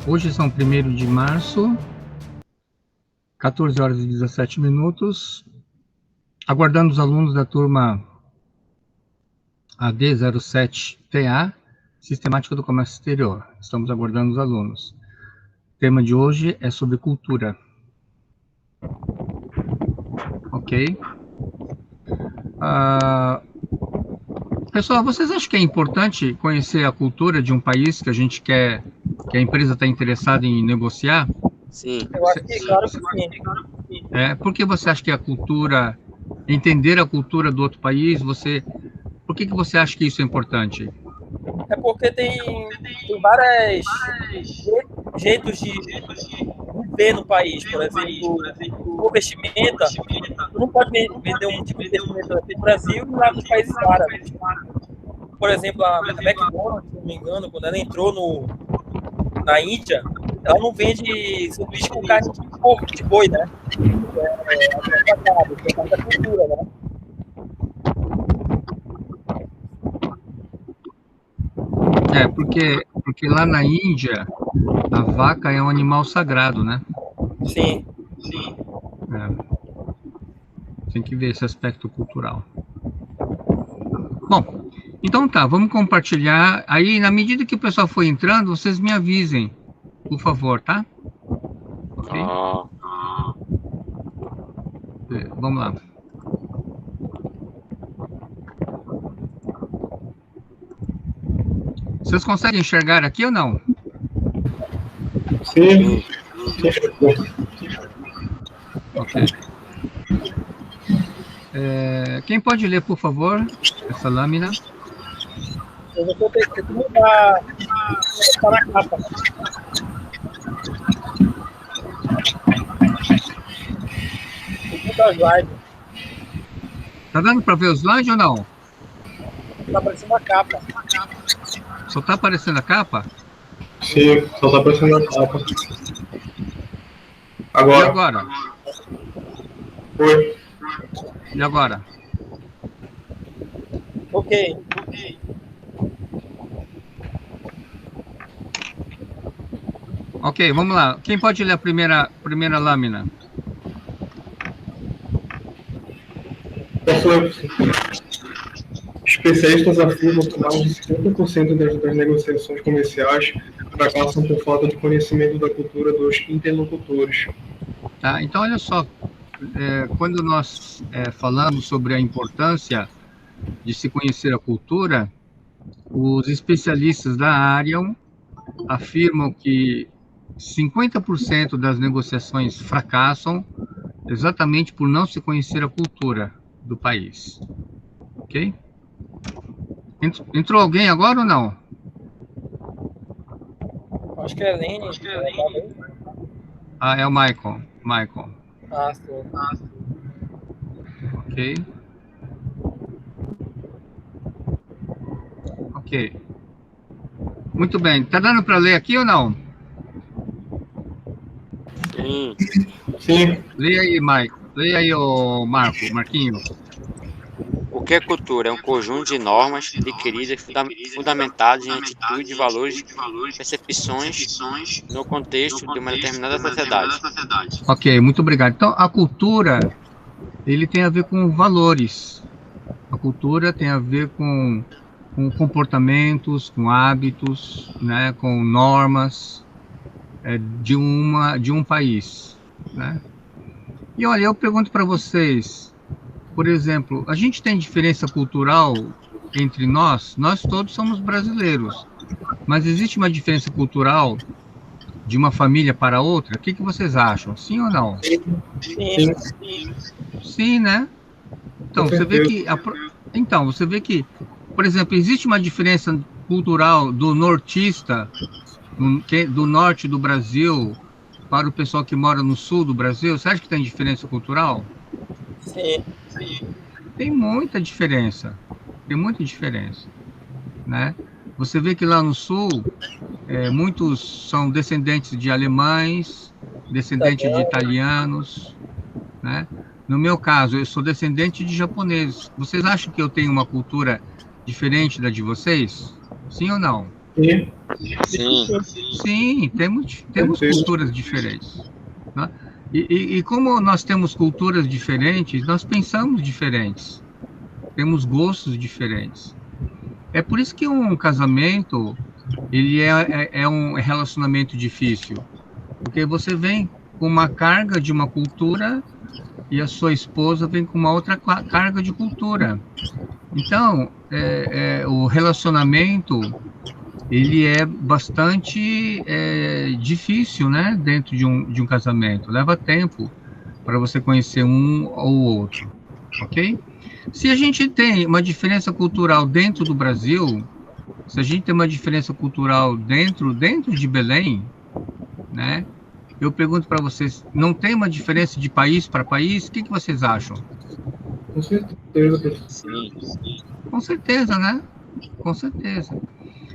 Hoje são 1º de março, 14 horas e 17 minutos, aguardando os alunos da turma AD07TA, Sistemática do Comércio Exterior. Estamos aguardando os alunos. O tema de hoje é sobre cultura. Ok? Pessoal, vocês acham que é importante conhecer a cultura de um país que a gente quer, que a empresa está interessada em negociar? Sim. Eu acho que, claro que sim. Por que você acha que a cultura, entender a cultura do outro país, por que você acha que isso é importante? É porque tem vários jeitos de viver no país. Por exemplo, o vestimenta, tu não pode vender um tipo de vestimenta aqui no Brasil e lá nos países árabes. Por exemplo, a McDonald's, se não me engano, quando ela entrou na Índia, ela não vende sanduíche com carne de porco, de boi, né? É parte da cultura, né? Porque lá na Índia, a vaca é um animal sagrado, né? Sim. Tem que ver esse aspecto cultural. Bom, então tá, vamos compartilhar. Aí, na medida que o pessoal for entrando, vocês me avisem, por favor, tá? Ok? Vamos lá. Vocês conseguem enxergar aqui ou não? Sim. Ok. Quem pode ler, por favor, essa lâmina? Eu vou ter que mudar para a capa. Vou mudar as lives. Tá dando para ver os slides ou não? Tá aparecendo a capa. Só tá aparecendo a capa? Sim, só tá aparecendo a capa. E Agora. agora? Foi. E agora? Ok. Ok, vamos lá. Quem pode ler a primeira lâmina? Posso ler? Especialistas afirmam que mais de 50% das negociações comerciais fracassam por falta de conhecimento da cultura dos interlocutores. Tá, então, olha só. Quando nós falamos sobre a importância de se conhecer a cultura, os especialistas da área afirmam que 50% das negociações fracassam exatamente por não se conhecer a cultura do país. Ok? Entrou alguém agora ou não? Acho que é Lene. É o Michael. Ah, sim. Ok. Ok. Muito bem. Tá dando para ler aqui ou não? Sim. Leia aí, Michael. Leia aí, Marquinho. O que é cultura? É um conjunto de normas adquiridas fundamentadas em atitudes, valores, percepções no contexto de uma determinada sociedade. Ok, muito obrigado. Então, a cultura, ele tem a ver com valores. A cultura tem a ver com comportamentos, com hábitos, né, com normas de um país, né? E olha, eu pergunto para vocês, por exemplo, a gente tem diferença cultural entre nós todos somos brasileiros, mas existe uma diferença cultural de uma família para outra? O que vocês acham? Sim ou não? Sim. Sim, né? Então, você vê que, por exemplo, existe uma diferença cultural do nortista, do norte do Brasil, para o pessoal que mora no sul do Brasil? Você acha que tem diferença cultural? Sim. Tem muita diferença, né? Você vê que lá no sul, muitos são descendentes de alemães, descendentes de italianos, né? No meu caso, eu sou descendente de japoneses. Vocês acham que eu tenho uma cultura diferente da de vocês? Sim ou não? Sim. Sim. Sim, temos culturas diferentes. Né? E como nós temos culturas diferentes, nós pensamos diferentes. Temos gostos diferentes. É por isso que um casamento, ele é um relacionamento difícil. Porque você vem com uma carga de uma cultura e a sua esposa vem com uma outra carga de cultura. Então, o relacionamento, ele é bastante difícil, né? Dentro de um casamento. Leva tempo para você conhecer um ou outro, ok? Se a gente tem uma diferença cultural dentro do Brasil, se a gente tem uma diferença cultural dentro de Belém, né? Eu pergunto para vocês, não tem uma diferença de país para país? O que vocês acham? Com certeza. Sim. Com certeza, né? Com certeza.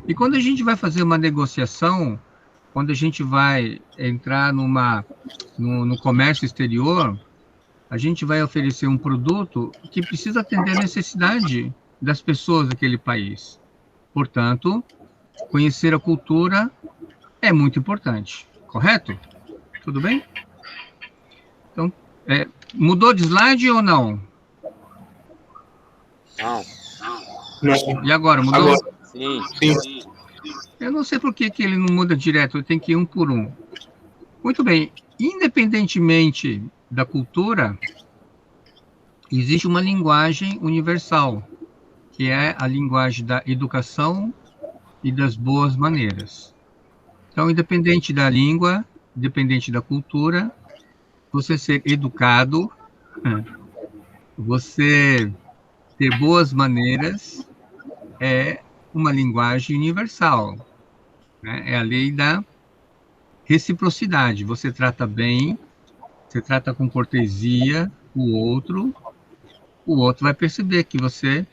E quando a gente vai fazer uma negociação, quando a gente vai entrar no comércio exterior, a gente vai oferecer um produto que precisa atender a necessidade das pessoas daquele país. Portanto, conhecer a cultura é muito importante, correto? Tudo bem? Então, mudou de slide ou não? Não. E agora, mudou? Agora. Sim. Eu não sei por que ele não muda direto, tem que ir um por um. Muito bem, independentemente da cultura, existe uma linguagem universal, que é a linguagem da educação e das boas maneiras. Então, independente da língua, independente da cultura, você ser educado, você ter boas maneiras, é uma linguagem universal, né? É a lei da reciprocidade. Você trata bem, você trata com cortesia o outro vai perceber que você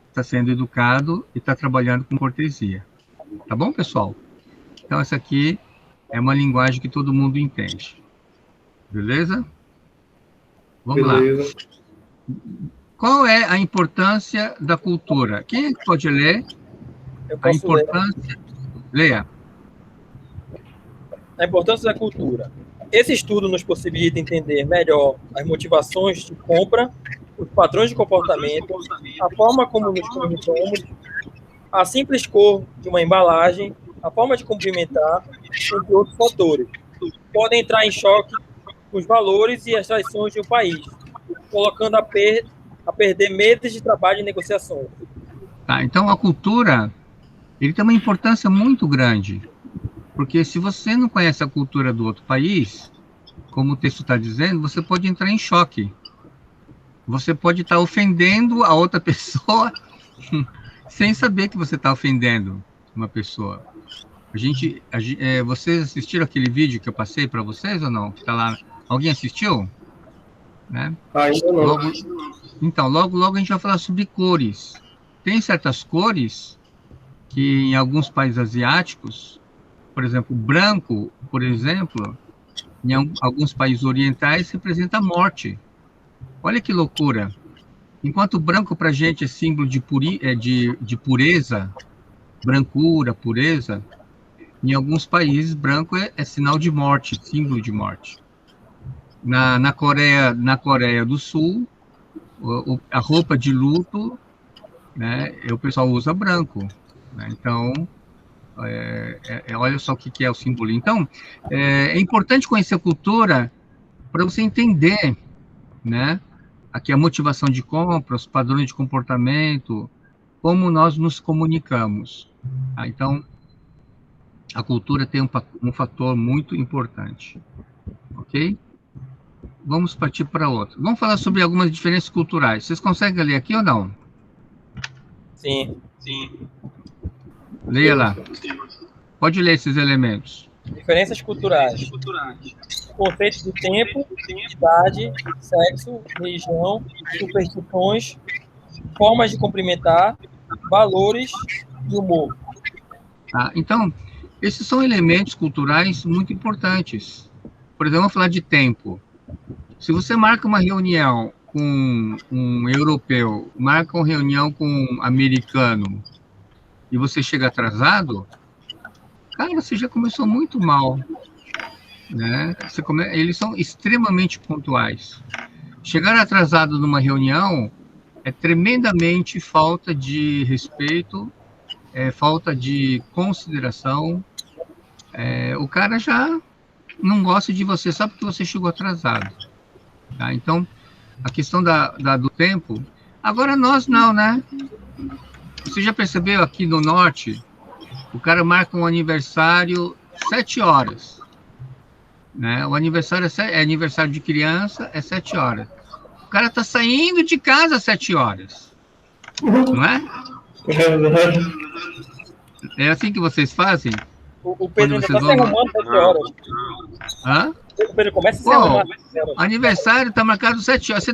está sendo educado e está trabalhando com cortesia. Tá bom, pessoal? Então, essa aqui é uma linguagem que todo mundo entende. Beleza? Vamos lá. Qual é a importância da cultura? Quem pode ler? Eu posso A importância... Leia. A importância da cultura. Esse estudo nos possibilita entender melhor as motivações de compra, os padrões de comportamento, a forma como nos comunicamos, a simples cor de uma embalagem, a forma de cumprimentar, entre outros fatores. Podem entrar em choque com os valores e as tradições de um país, colocando a perder meses de trabalho e negociações. Tá, então, a cultura, ele tem uma importância muito grande. Porque se você não conhece a cultura do outro país, como o texto está dizendo, você pode entrar em choque. Você pode estar ofendendo a outra pessoa sem saber que você está ofendendo uma pessoa. Vocês assistiram aquele vídeo que eu passei para vocês ou não? Que tá lá. Alguém assistiu? Né? Ainda não. Logo a gente vai falar sobre cores. Tem certas cores que em alguns países asiáticos, por exemplo, branco, por exemplo, em alguns países orientais, representa a morte. Olha que loucura. Enquanto branco para a gente é símbolo de pureza, brancura, pureza, em alguns países branco é sinal de morte, símbolo de morte. Na Coreia do Sul, a roupa de luto, né, o pessoal usa branco. Né? Então, olha só o que é o símbolo. Então, é importante conhecer a cultura para você entender, né, aqui a motivação de compra, os padrões de comportamento, como nós nos comunicamos. Tá? Então, a cultura tem um fator muito importante. Ok? Vamos partir para outro. Vamos falar sobre algumas diferenças culturais. Vocês conseguem ler aqui ou não? Sim. Leia lá. Pode ler esses elementos. Diferenças culturais. Conceitos de tempo, idade, sexo, religião, superstições, formas de cumprimentar, valores e humor. Tá? Então, esses são elementos culturais muito importantes. Por exemplo, vamos falar de tempo. Se você marca uma reunião com um europeu, marca uma reunião com um americano, e você chega atrasado, cara, você já começou muito mal, né? Eles são extremamente pontuais. Chegar atrasado numa reunião é tremendamente falta de respeito, é falta de consideração. O cara já não gosta de você só porque você chegou atrasado. Tá? Então, a questão do tempo... Agora, nós não, né? Você já percebeu aqui no Norte, o cara marca um aniversário 7 horas. Né? O aniversário é aniversário de criança, é 7 horas. O cara tá saindo de casa às 7 horas. Não é? É assim que vocês fazem? O Pedro ainda está se arrumando 7 horas. Hã? O Pedro começa a se arrumar 7 horas. Aniversário tá marcado 7 horas. Você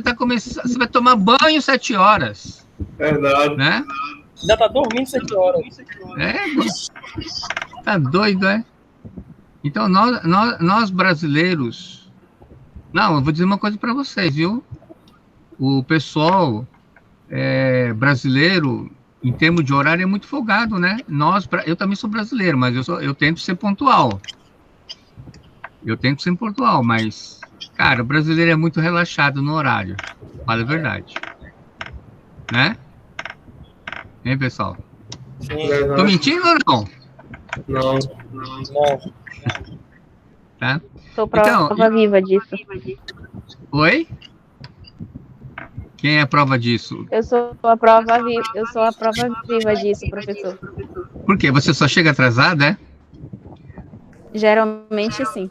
vai tomar banho 7 horas. Verdade. Né? Ainda tá dormindo 7 horas. Tá doido, é? Então, nós brasileiros... Não, eu vou dizer uma coisa para vocês, viu? O pessoal brasileiro, em termos de horário, é muito folgado, né? Eu também sou brasileiro, mas eu tento ser pontual. Mas, cara, o brasileiro é muito relaxado no horário. Fala a verdade. Né? Hein, pessoal? Sim. Tô mentindo ou não? Não. Tá? Sou prova viva disso. Oi? Quem é a prova disso? Eu sou a prova viva disso, professor. Por quê? Você só chega atrasada, é? Geralmente, sim.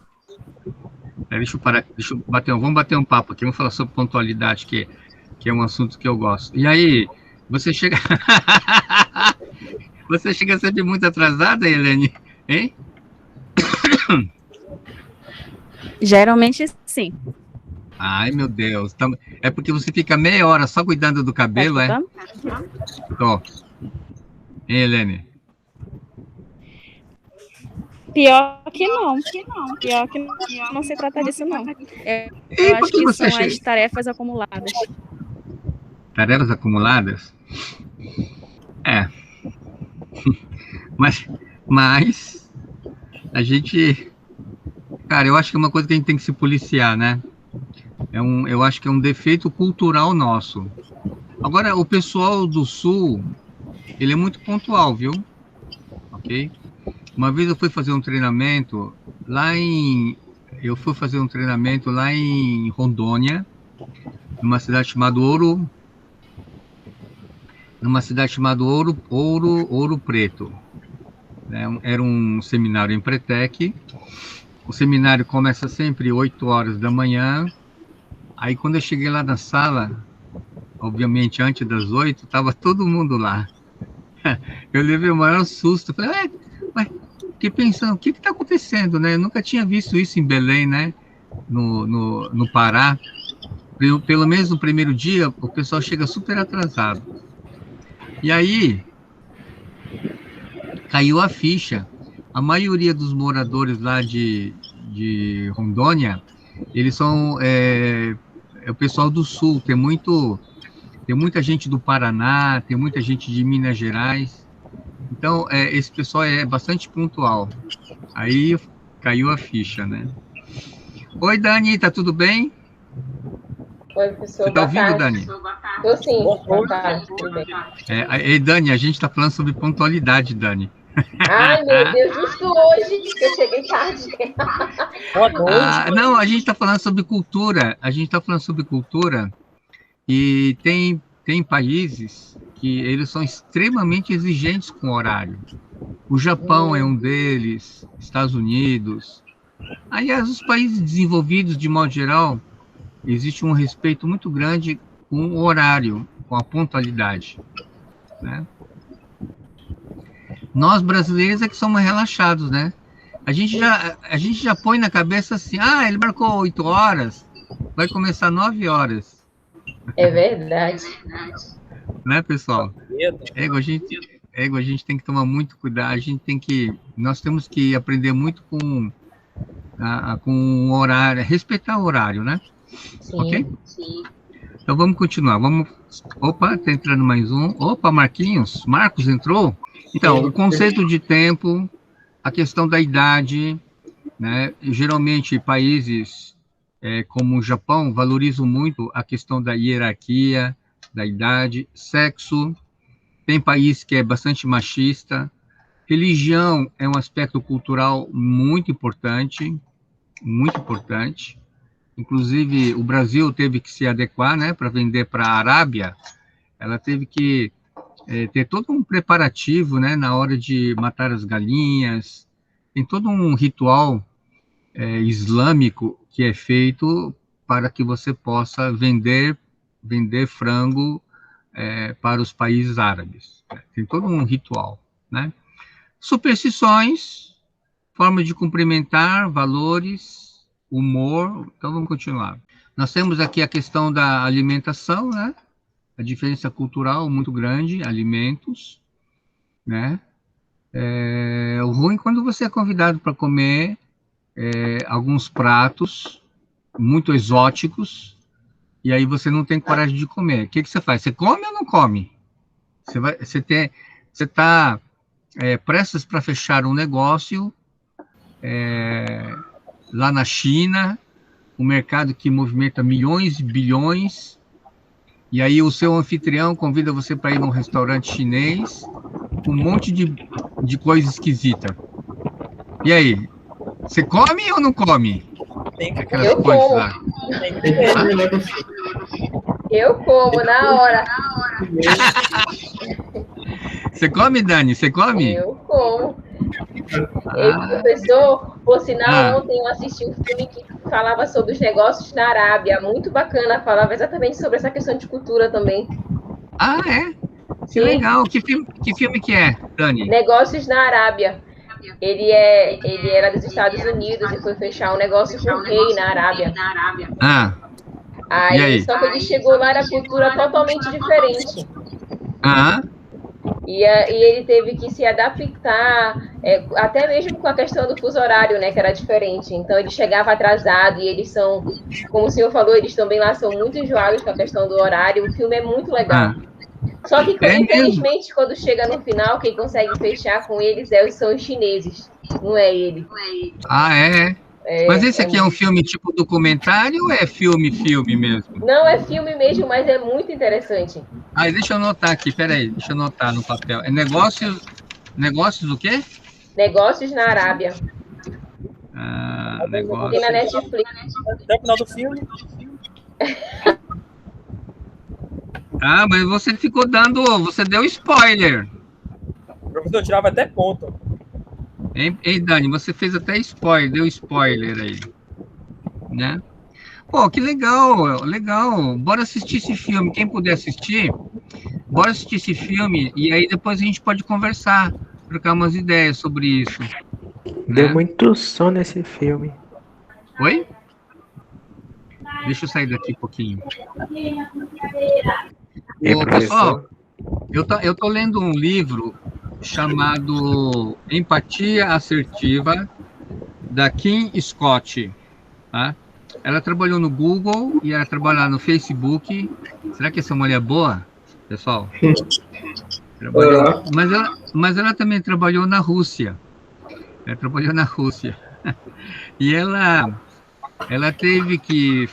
Deixa eu vamos bater um papo aqui, vamos falar sobre pontualidade, que é um assunto que eu gosto. E aí, você chega... Você chega sempre muito atrasada, Helene? Hein? Geralmente, sim. Ai, meu Deus. É porque você fica meia hora só cuidando do cabelo, é? Tô. Hein, Helene? Pior que não. Pior que não se trata disso, não. Eu acho que são as tarefas acumuladas. Tarefas acumuladas? Mas a gente... Cara, eu acho que é uma coisa que a gente tem que se policiar, né? Eu acho que é um defeito cultural nosso. Agora, o pessoal do Sul, ele é muito pontual, viu? Ok? Uma vez eu fui fazer um treinamento lá em Rondônia, numa cidade chamada Ouro Preto. Era um seminário em Pretec. O seminário começa sempre 8 horas da manhã. Aí quando eu cheguei lá na sala, obviamente antes das 8, estava todo mundo lá. Eu levei o maior susto. Falei, fiquei pensando, o que está acontecendo, né? Eu nunca tinha visto isso em Belém, né? No Pará. Pelo menos no primeiro dia, o pessoal chega super atrasado. E aí, caiu a ficha. A maioria dos moradores lá de Rondônia, eles são o pessoal do Sul. Tem muita gente do Paraná, tem muita gente de Minas Gerais. Então, esse pessoal é bastante pontual. Aí caiu a ficha, né? Oi, Dani, tá tudo bem? Oi, professor. Você tá ouvindo, Dani? Tô sim. Boa tarde, tudo bem. Ei, Dani, a gente tá falando sobre pontualidade, Dani. Ai, meu Deus, justo hoje que eu cheguei tarde. Não, a gente está falando sobre cultura. E tem países que eles são extremamente exigentes com o horário. O Japão é um deles, Estados Unidos. Aliás, os países desenvolvidos, de modo geral, existe um respeito muito grande com o horário, com a pontualidade, né? Nós brasileiros é que somos relaxados, né? A gente já põe na cabeça assim, ele marcou 8 horas, vai começar 9 horas. É verdade. Né, pessoal? A gente tem que tomar muito cuidado, nós temos que aprender muito com o horário, respeitar o horário, né? Sim, ok? sim. Então vamos continuar. Opa, tá entrando mais um. Opa, Marcos entrou? Então, o conceito de tempo, a questão da idade, né? Geralmente, países como o Japão valorizam muito a questão da hierarquia, da idade, sexo. Tem país que é bastante machista. Religião é um aspecto cultural muito importante, muito importante. Inclusive, o Brasil teve que se adequar, né, para vender para a Arábia. Ela teve que ter todo um preparativo, né, na hora de matar as galinhas. Tem todo um ritual islâmico que é feito para que você possa vender frango para os países árabes. Tem todo um ritual, né? Superstições, forma de cumprimentar, valores, humor. Então, vamos continuar. Nós temos aqui a questão da alimentação, né? A diferença cultural muito grande, alimentos, né? O ruim é quando você é convidado para comer alguns pratos muito exóticos e aí você não tem coragem de comer. O que você faz? Você come ou não come? Você está prestes para fechar um negócio lá na China, um mercado que movimenta milhões e bilhões, e aí o seu anfitrião convida você para ir num restaurante chinês com um monte de coisa esquisita. E aí? Você come ou não come? Aquelas eu coisas como. lá. Eu como na hora. Você come, Dani? Você come? Eu como. Professor, por sinal, ontem eu assisti um filme que falava sobre os negócios na Arábia. Muito bacana, falava exatamente sobre essa questão de cultura também. Ah, é? Que Sim. legal. Que filme que é, Dani? Negócios na Arábia. Ele era dos Estados Unidos e foi fechar um negócio com o rei na Arábia. Aí, só que ele chegou lá, era cultura totalmente diferente. E ele teve que se adaptar, até mesmo com a questão do fuso horário, né, que era diferente. Então, ele chegava atrasado e eles são, como o senhor falou, eles também lá são muito enjoados com a questão do horário. O filme é muito legal. Só que, infelizmente, quando chega no final, quem consegue fechar com eles são os chineses, não é ele. Mas esse aqui é um filme tipo documentário ou é filme mesmo? Não, é filme mesmo, mas é muito interessante. Deixa eu anotar aqui, peraí, deixa eu anotar no papel. É negócios o quê? Negócios na Arábia. Negócios. Tem na Netflix. Até o final do filme. Mas você você deu spoiler. O professor tirava até ponto. Ei, Dani, você fez até spoiler, deu spoiler aí, né? Pô, que legal. Bora assistir esse filme, quem puder assistir, bora assistir esse filme e aí depois a gente pode conversar, trocar umas ideias sobre isso. Deu muito som nesse filme. Oi? Deixa eu sair daqui um pouquinho. Pessoal, eu tô lendo um livro chamado Empatia Assertiva, da Kim Scott. Tá? Ela trabalhou no Google e ela trabalha no Facebook. Será que essa mulher é boa, pessoal? Mas ela também trabalhou na Rússia. Ela trabalhou na Rússia. E ela teve que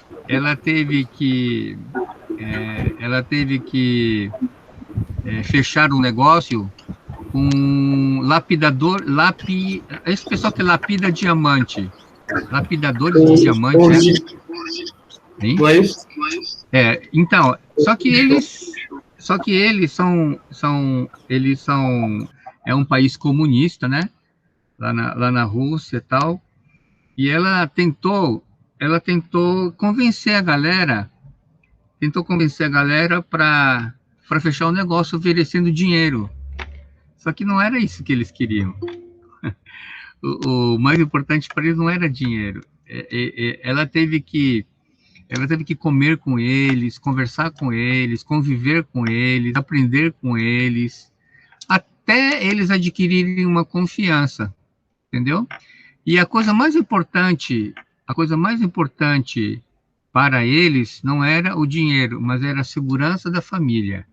fechar um negócio com lapidador, esse pessoal que lapida diamante, lapidadores de diamante, né? Então, só que eles são um país comunista, né? Lá na Rússia e tal, e ela tentou convencer a galera para fechar o negócio oferecendo dinheiro. Só que não era isso que eles queriam. O mais importante para eles não era dinheiro. Ela teve que comer com eles, conversar com eles, conviver com eles, aprender com eles, até eles adquirirem uma confiança, entendeu? E a coisa mais importante para eles não era o dinheiro, mas era a segurança da família.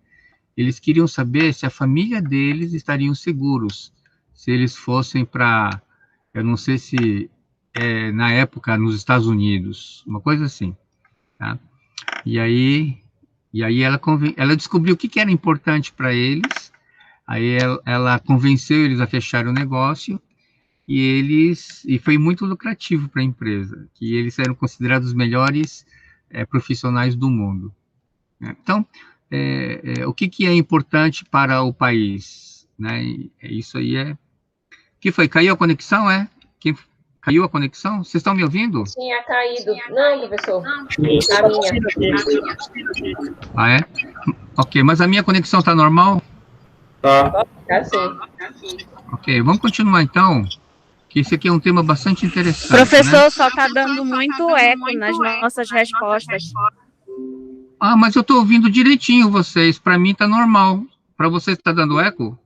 Eles queriam saber se a família deles estariam seguros, se eles fossem para Eu não sei se na época nos Estados Unidos, uma coisa assim, tá? E aí ela descobriu o que era importante para eles, aí ela convenceu eles a fechar o negócio, e foi muito lucrativo para a empresa, que eles eram considerados os melhores profissionais do mundo, né? Então, o que é importante para o país, né? Isso aí O que foi? Caiu a conexão, Caiu a conexão? Vocês estão me ouvindo? Tinha caído. Não, professor. A minha. Ah, é? Ok, mas a minha conexão está normal? Tá. Tá sim. Ok, vamos continuar então, que esse aqui é um tema bastante interessante. Professor, né? só está dando muito eco nas nossas respostas. Ah, mas eu estou ouvindo direitinho vocês, para mim está normal. Para vocês está dando eco?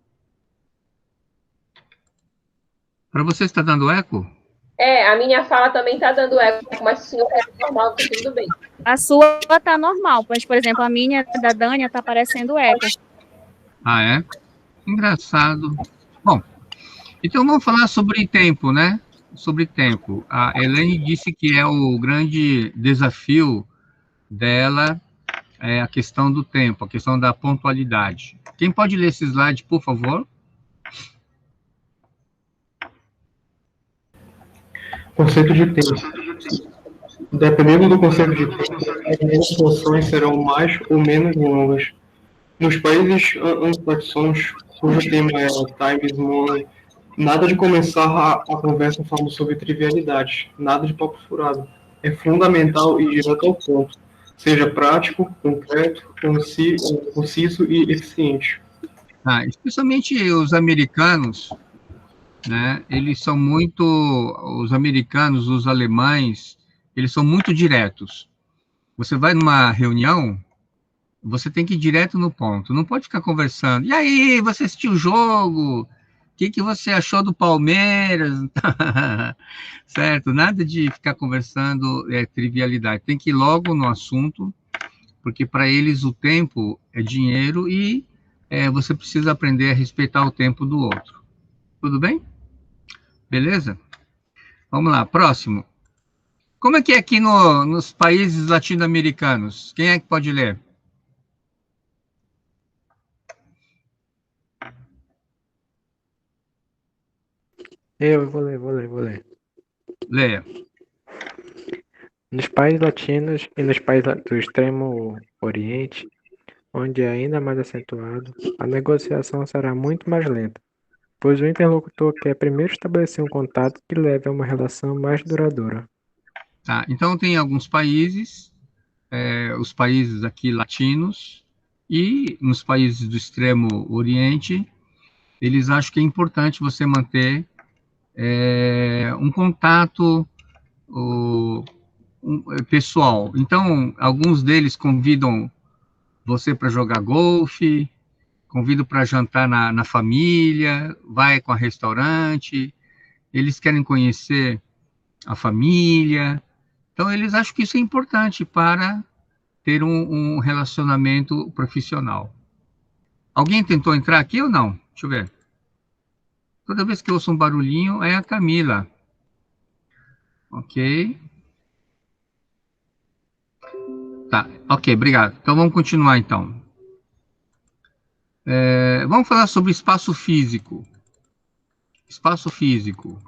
Para vocês está dando eco? A minha fala também tá dando eco, mas se não é normal, tá tudo bem. A sua tá normal, mas, por exemplo, a minha da Dânia tá parecendo eco. Ah, é? Engraçado. Bom, então vamos falar sobre tempo, né? Sobre tempo. A Elaine disse que é o grande desafio dela, a questão do tempo, a questão da pontualidade. Quem pode ler esse slide, por favor? Conceito de tempo. Dependendo do conceito de tempo, as funções serão mais ou menos longas. Nos países anglo-saxões, cujo tema é time is money, nada de começar a conversa falando sobre trivialidades, nada de papo furado. É fundamental e direto ao ponto. Seja prático, concreto, conciso e eficiente. Especialmente os americanos, né? Eles são muito, os americanos, os alemães, eles são muito diretos. Você vai numa reunião, você tem que ir direto no ponto, não pode ficar conversando. E aí, você assistiu o jogo? O que você achou do Palmeiras? Certo? Nada de ficar conversando trivialidade. Tem que ir logo no assunto, porque para eles o tempo é dinheiro e você precisa aprender a respeitar o tempo do outro. Tudo bem? Beleza? Vamos lá, próximo. Como é que é aqui nos países latino-americanos? Quem é que pode ler? Eu vou ler. Leia. Nos países latinos e nos países do extremo oriente, onde é ainda mais acentuado, a negociação será muito mais lenta, pois o interlocutor quer primeiro estabelecer um contato que leve a uma relação mais duradoura. Então, tem alguns países, os países aqui latinos, e nos países do extremo oriente, eles acham que é importante você manter um contato pessoal. Então, alguns deles convidam você para jogar golfe, convidam para jantar na família, vai com a restaurante, eles querem conhecer a família. Então, eles acham que isso é importante para ter um relacionamento profissional. Alguém tentou entrar aqui ou não? Deixa eu ver. Toda vez que eu ouço um barulhinho, é a Camila. Ok. Tá, ok, obrigado. Então, vamos continuar, então. Vamos falar sobre espaço físico. Espaço físico.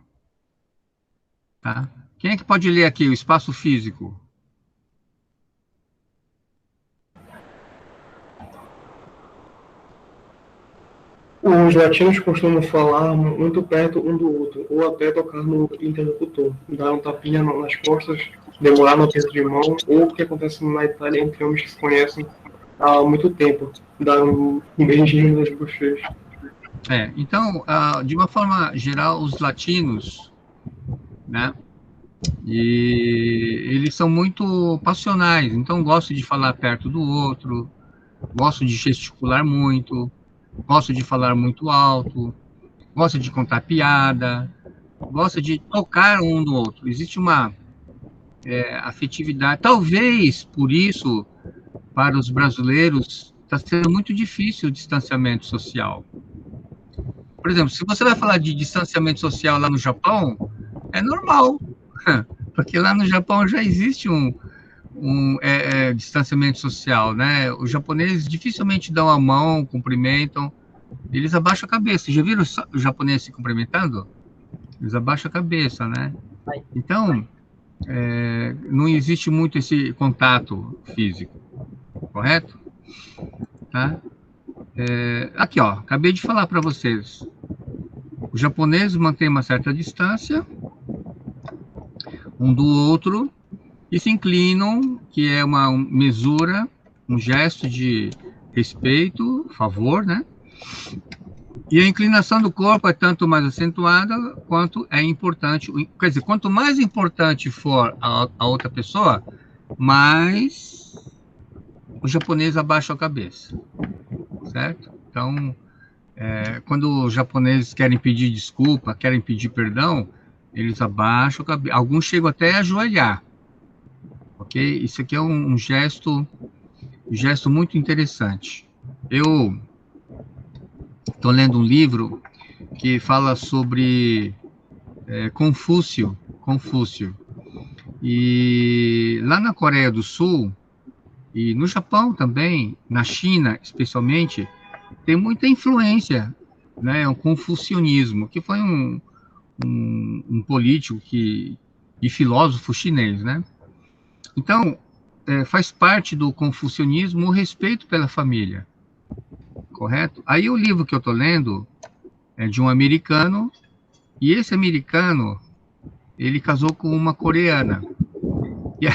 Tá? Quem é que pode ler aqui o espaço físico? Os latinos costumam falar muito perto um do outro, ou até tocar no interlocutor, dar um tapinha nas costas, demorar no aperto de mão, ou o que acontece na Itália entre homens que se conhecem há muito tempo, dar um beijinho nas bochechas. Então, de uma forma geral, os latinos, né, e eles são muito passionais, então gostam de falar perto do outro, gostam de gesticular muito, gostam de falar muito alto, gostam de contar piada, gostam de tocar um no outro. Existe uma afetividade. Talvez, por isso, para os brasileiros, está sendo muito difícil o distanciamento social. Por exemplo, se você vai falar de distanciamento social lá no Japão, é normal, porque lá no Japão já existe distanciamento social, né? Os japoneses dificilmente dão a mão, cumprimentam, eles abaixam a cabeça. Já viram os japoneses se cumprimentando? Eles abaixam a cabeça, né? Então, não existe muito esse contato físico, correto? Tá? Aqui, ó, acabei de falar para vocês. Os japoneses mantêm uma certa distância um do outro e se inclinam, que é uma mesura, um gesto de respeito, favor, né? E a inclinação do corpo é tanto mais acentuada quanto é importante. Quer dizer, quanto mais importante for a outra pessoa, mais o japonês abaixa a cabeça, certo? Então, quando os japoneses querem pedir desculpa, querem pedir perdão, eles abaixam a cabeça. Alguns chegam até a ajoelhar, ok? Isso aqui é um gesto muito interessante. Eu estou lendo um livro que fala sobre Confúcio. E lá na Coreia do Sul, e no Japão também, na China especialmente, tem muita influência, né, o confucionismo, que foi um político e filósofo chinês, né? Então, faz parte do confucionismo o respeito pela família, correto? Aí o livro que eu estou lendo é de um americano, e esse americano, ele casou com uma coreana. E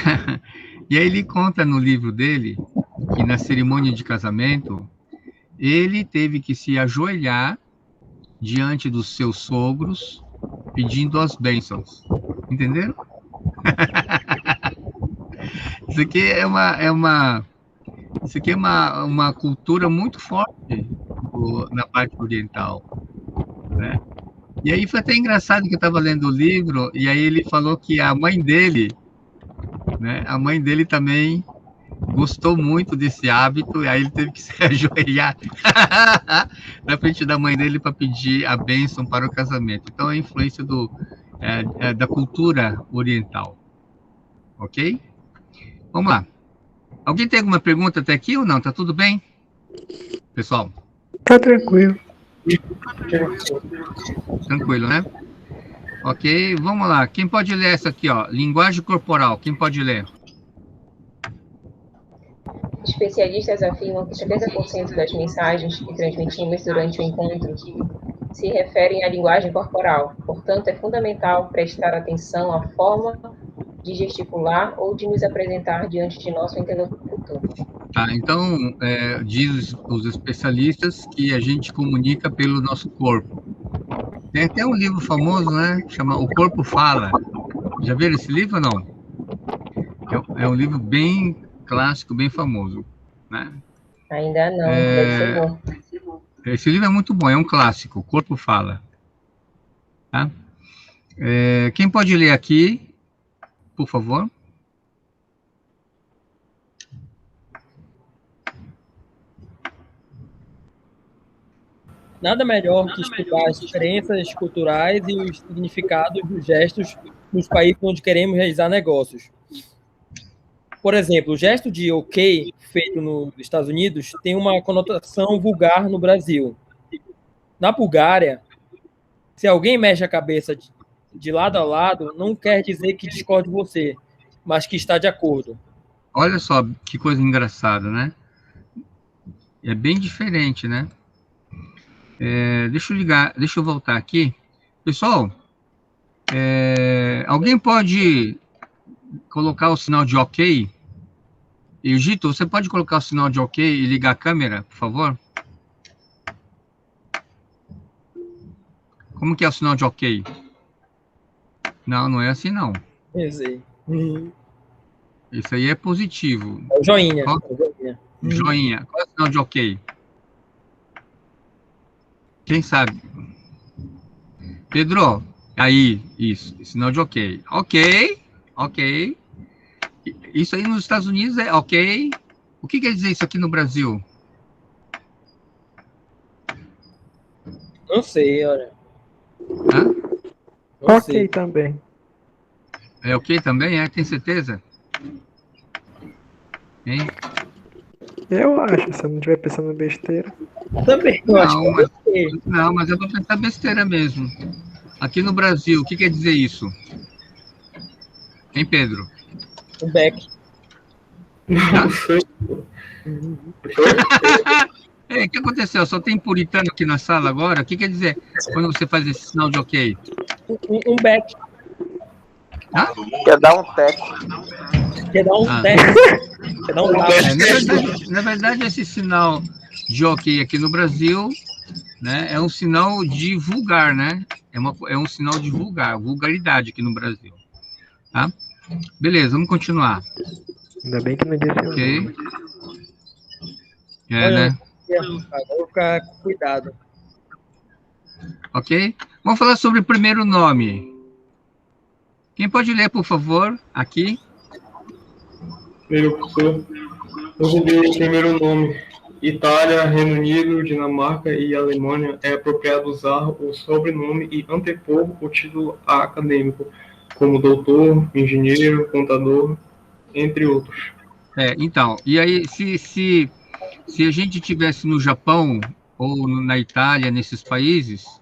aí ele conta no livro dele que na cerimônia de casamento, ele teve que se ajoelhar diante dos seus sogros, pedindo as bênçãos. Entenderam? Isso aqui é uma cultura muito forte na parte oriental, né? E aí foi até engraçado que eu estava lendo o livro, e aí ele falou que a mãe dele, né, a mãe dele também gostou muito desse hábito, e aí ele teve que se ajoelhar na frente da mãe dele para pedir a bênção para o casamento. Então, é a influência da cultura oriental. Ok? Vamos lá. Alguém tem alguma pergunta até aqui ou não? Tá tudo bem? Pessoal? Tá tranquilo. Tranquilo, né? Ok, vamos lá. Quem pode ler essa aqui, ó? Linguagem corporal. Quem pode ler? Especialistas afirmam que 70% das mensagens que transmitimos durante o encontro se referem à linguagem corporal. Portanto, é fundamental prestar atenção à forma de gesticular ou de nos apresentar diante de nosso interlocutor. Tá, então, diz os especialistas que a gente comunica pelo nosso corpo. Tem até um livro famoso, né? Chama O Corpo Fala. Já viram esse livro ou não? É um livro bem clássico, bem famoso, né? Ainda não, deve ser bom. Esse livro é muito bom, é um clássico, O Corpo Fala. Tá? Quem pode ler aqui, por favor? Nada melhor que estudar as diferenças culturais e os significados dos gestos nos países onde queremos realizar negócios. Por exemplo, o gesto de OK, feito nos Estados Unidos, tem uma conotação vulgar no Brasil. Na Bulgária, se alguém mexe a cabeça de lado a lado, não quer dizer que discorde de você, mas que está de acordo. Olha só que coisa engraçada, né? É bem diferente, né? Deixa eu voltar aqui. Pessoal, alguém pode colocar o sinal de OK? E, Gito, você pode colocar o sinal de OK e ligar a câmera, por favor? Como que é o sinal de OK? Não, não é assim, não. Eu sei. Isso aí é positivo. É o joinha. Joinha. Qual é o sinal de OK? Quem sabe? Pedro, aí, isso, sinal de OK. OK. Isso aí nos Estados Unidos é OK. O que quer dizer isso aqui no Brasil? Não Não sei, olha. Hã? Não Ok sei. também. É ok também? Tem certeza? Hein? Eu acho, se eu não estiver pensando besteira. Também, eu acho que Não, é ok. não, mas eu vou pensar besteira mesmo. Aqui no Brasil, o que quer dizer isso? Hein, Pedro? O Beck. Não sei. O que aconteceu? Só tem puritano aqui na sala agora? O que quer dizer quando você faz esse sinal de ok? Um Beck. Hã? Quer dar um teco. Quer dar um Ah. teste. Quer dar um tapa. Na verdade, esse sinal de ok aqui no Brasil, né, é um sinal de vulgar, né? É um sinal de vulgaridade aqui no Brasil. Tá? Beleza, vamos continuar. Ainda bem que não disse o Ok. nome. Olha, Né? agora eu vou ficar com cuidado. Ok? Vamos falar sobre o primeiro nome. Quem pode ler, por favor, aqui? Primeiro, professor. Eu vou ler o primeiro nome. Itália, Reino Unido, Dinamarca e Alemanha é apropriado usar o sobrenome e antepor o título acadêmico, como doutor, engenheiro, contador, entre outros. Então, e aí, se a gente tivesse no Japão ou na Itália, nesses países,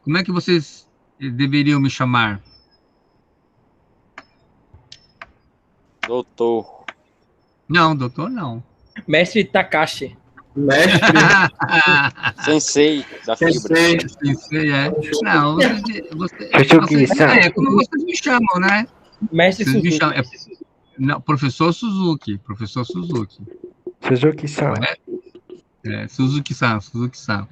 como é que vocês deveriam me chamar? Doutor. Não, doutor, não. Mestre Takashi. Mestre, Sensei da fibra. sensei, Sensei, Não, como vocês me chamam, né? Mestre Vocês me Suzuki. chamam. Não, professor Suzuki. Professor Suzuki. Suzuki-san. Suzuki-san, Suzuki-san.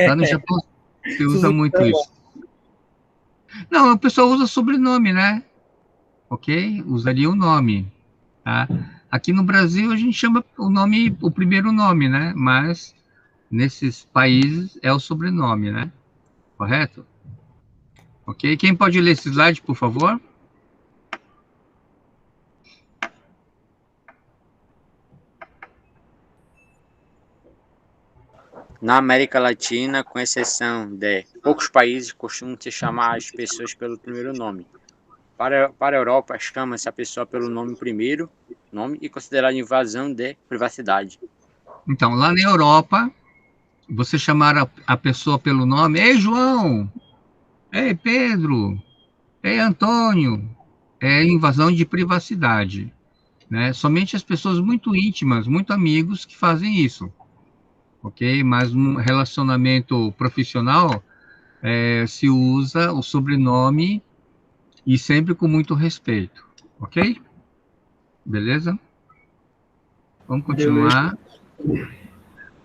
Lá no Japão você usa muito Suzuki-sama. isso. Não, o pessoal usa sobrenome, né? Ok? Usaria o nome. Tá? Aqui no Brasil a gente chama o primeiro nome, né? Mas nesses países é o sobrenome, né? Correto? Ok? Quem pode ler esse slide, por favor? Na América Latina, com exceção de poucos países, costumam se chamar as pessoas pelo primeiro nome. Para a Europa, chama-se a pessoa pelo nome primeiro, nome e considerada invasão de privacidade. Então, lá na Europa, você chamar a pessoa pelo nome, ei, João! Ei, Pedro! Ei, Antônio! É invasão de privacidade, né? Somente as pessoas muito íntimas, muito amigos que fazem isso, ok? Mas um relacionamento profissional se usa o sobrenome e sempre com muito respeito, ok? Beleza? Vamos continuar.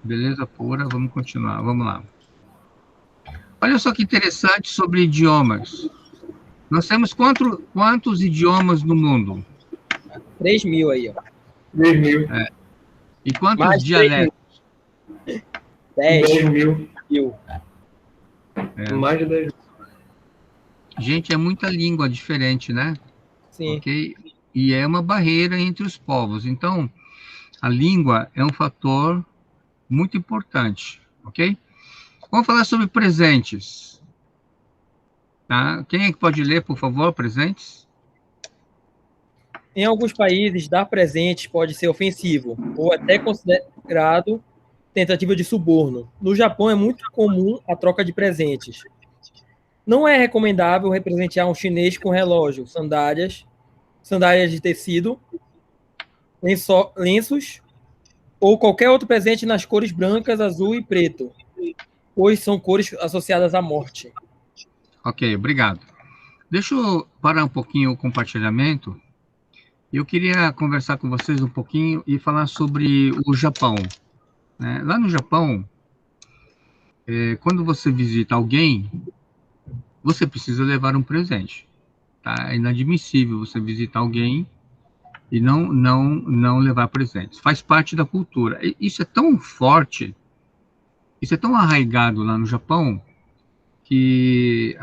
Beleza pura, vamos continuar, vamos lá. Olha só que interessante sobre idiomas. Nós temos quantos idiomas no mundo? 3.000 aí, ó. 10.000. E quantos Mais de dialetos? 10.000. 10.000. Mais de 10.000. Gente, é muita língua diferente, né? Sim. Ok? E é uma barreira entre os povos. Então, a língua é um fator muito importante, ok? Vamos falar sobre presentes. Tá? Quem é que pode ler, por favor, presentes? Em alguns países, dar presentes pode ser ofensivo ou até considerado tentativa de suborno. No Japão é muito comum a troca de presentes. Não é recomendável representear um chinês com relógio, sandálias de tecido, lenços ou qualquer outro presente nas cores brancas, azul e preto, pois são cores associadas à morte. Ok, obrigado. Deixa eu parar um pouquinho o compartilhamento. Eu queria conversar com vocês um pouquinho e falar sobre o Japão, né? Lá no Japão, quando você visita alguém, você precisa levar um presente. Tá? É inadmissível você visitar alguém e não levar presentes. Faz parte da cultura. Isso é tão forte, isso é tão arraigado lá no Japão, que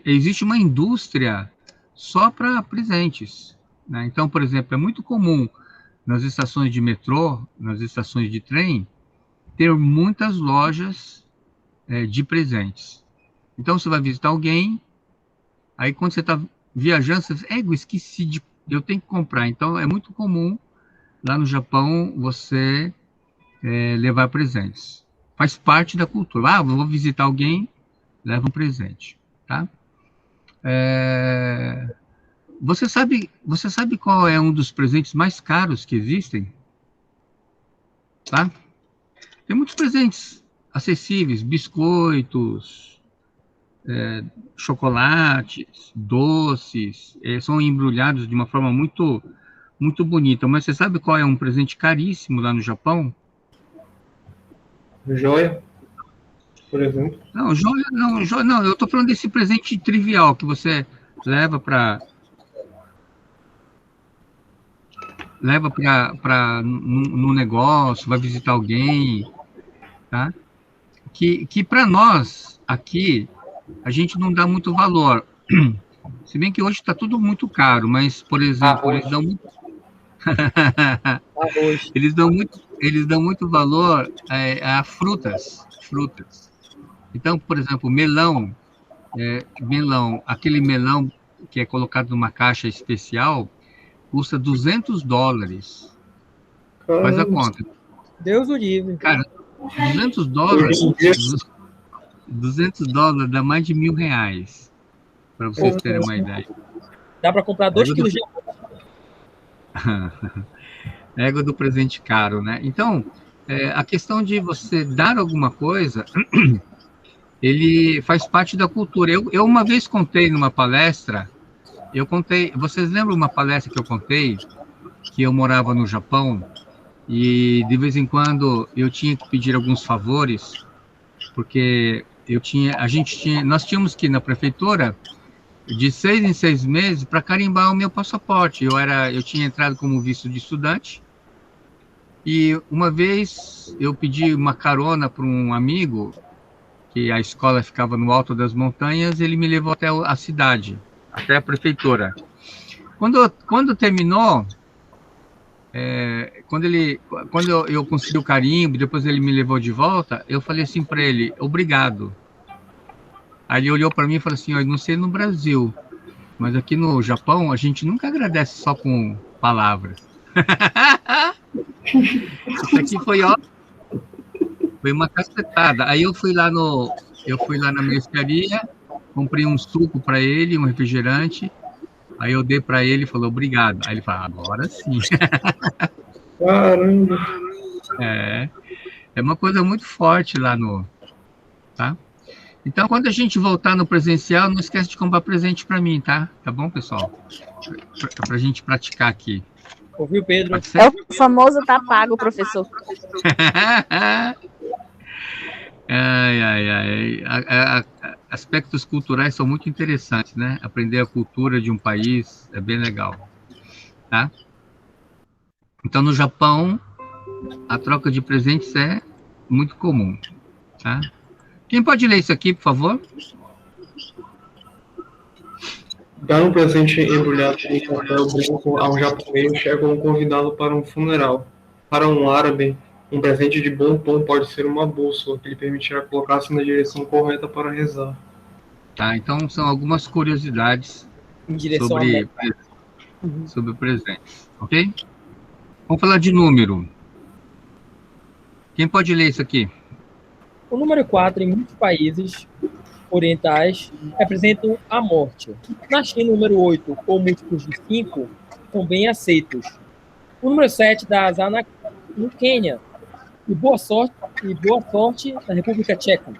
existe uma indústria só para presentes, né? Então, por exemplo, é muito comum nas estações de metrô, nas estações de trem, ter muitas lojas de presentes. Então, você vai visitar alguém, aí quando você está viajando, você diz, eu esqueci eu tenho que comprar. Então, é muito comum, lá no Japão, você levar presentes. Faz parte da cultura. Vou visitar alguém, leva um presente, tá? Você sabe qual é um dos presentes mais caros que existem? Tá? Tem muitos presentes acessíveis, biscoitos, chocolates, doces, são embrulhados de uma forma muito, muito bonita. Mas você sabe qual é um presente caríssimo lá no Japão? Joia, por exemplo. Não, joia não. Eu estou falando desse presente trivial que você leva para no negócio, vai visitar alguém, tá? Que para nós aqui a gente não dá muito valor. Se bem que hoje está tudo muito caro, mas por exemplo, eles dão muito valor a frutas. Então, por exemplo, melão, aquele melão que é colocado numa caixa especial, custa $200. Faz a conta. Deus o livre. Cara, $200 dá mais de R$1.000, para vocês terem uma ideia. Dá para comprar 2 quilos de égua do presente caro, né? Então, a questão de você dar alguma coisa, ele faz parte da cultura. Eu uma vez contei numa palestra, vocês lembram uma palestra que eu contei, que eu morava no Japão, e de vez em quando eu tinha que pedir alguns favores, porque nós tínhamos que ir na prefeitura de 6 em 6 meses para carimbar o meu passaporte. Eu tinha entrado como visto de estudante, e uma vez eu pedi uma carona para um amigo, que a escola ficava no alto das montanhas, ele me levou até a cidade, até a prefeitura. Quando terminou, quando eu consegui o carimbo, depois ele me levou de volta, eu falei assim para ele, obrigado. Aí ele olhou para mim e falou assim, eu não sei no Brasil, mas aqui no Japão a gente nunca agradece só com palavras. Isso aqui foi uma cacetada. Aí eu fui lá na mercearia, comprei um suco para ele, um refrigerante. Aí eu dei para ele e falou, obrigado. Aí ele falou, agora sim. Caramba. É uma coisa muito forte lá tá? Então, quando a gente voltar no presencial, não esquece de comprar presente para mim, tá? Tá bom, pessoal? Pra gente praticar aqui. Ouviu, Pedro? É o famoso tá pago, professor. Aspectos culturais são muito interessantes, né? Aprender a cultura de um país é bem legal, tá? Então, no Japão, a troca de presentes é muito comum, tá? Quem pode ler isso aqui, por favor? Dar um presente embrulhado em papel branco a um japonês é como convidá-lo para um funeral. Para um árabe, um presente de bom tom pode ser uma bússola, que lhe permitirá colocar-se na direção correta para rezar. Tá, então são algumas curiosidades sobre presentes, ok? Vamos falar de número. Quem pode ler isso aqui? O número 4, em muitos países orientais, representam a morte. Na China, o número 8, ou múltiplos de 5, são bem aceitos. O número 7 dá azar no Quênia. E boa sorte na República Tcheca.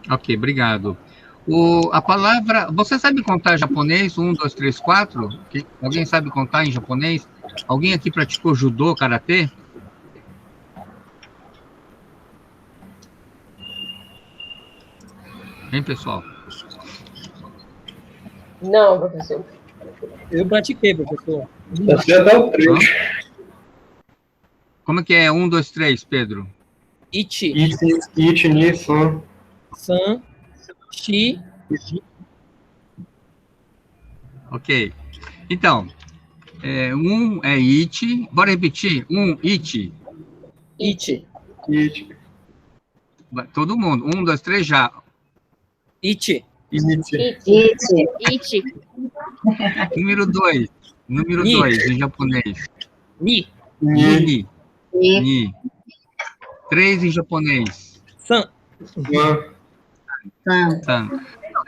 Ok, obrigado. A palavra... Você sabe contar japonês? 1, 2, 3, 4? Alguém sabe contar em japonês? Alguém aqui praticou judô, karatê? Hein, pessoal? Não, professor. Eu pratiquei, professor. Você dá o 3. Como é que é? 1, 2, 3, Pedro? Ichi. Ichi, ni, san. San. Shi. Ok. Então, 1 é ichi. Bora repetir? 1, ichi. Ichi. Ichi. Todo mundo. 1, 2, 3, já. Iti. Iti. Número 2. Número 2, em japonês. Ni. Ni. Ni. 3 em japonês. San. San.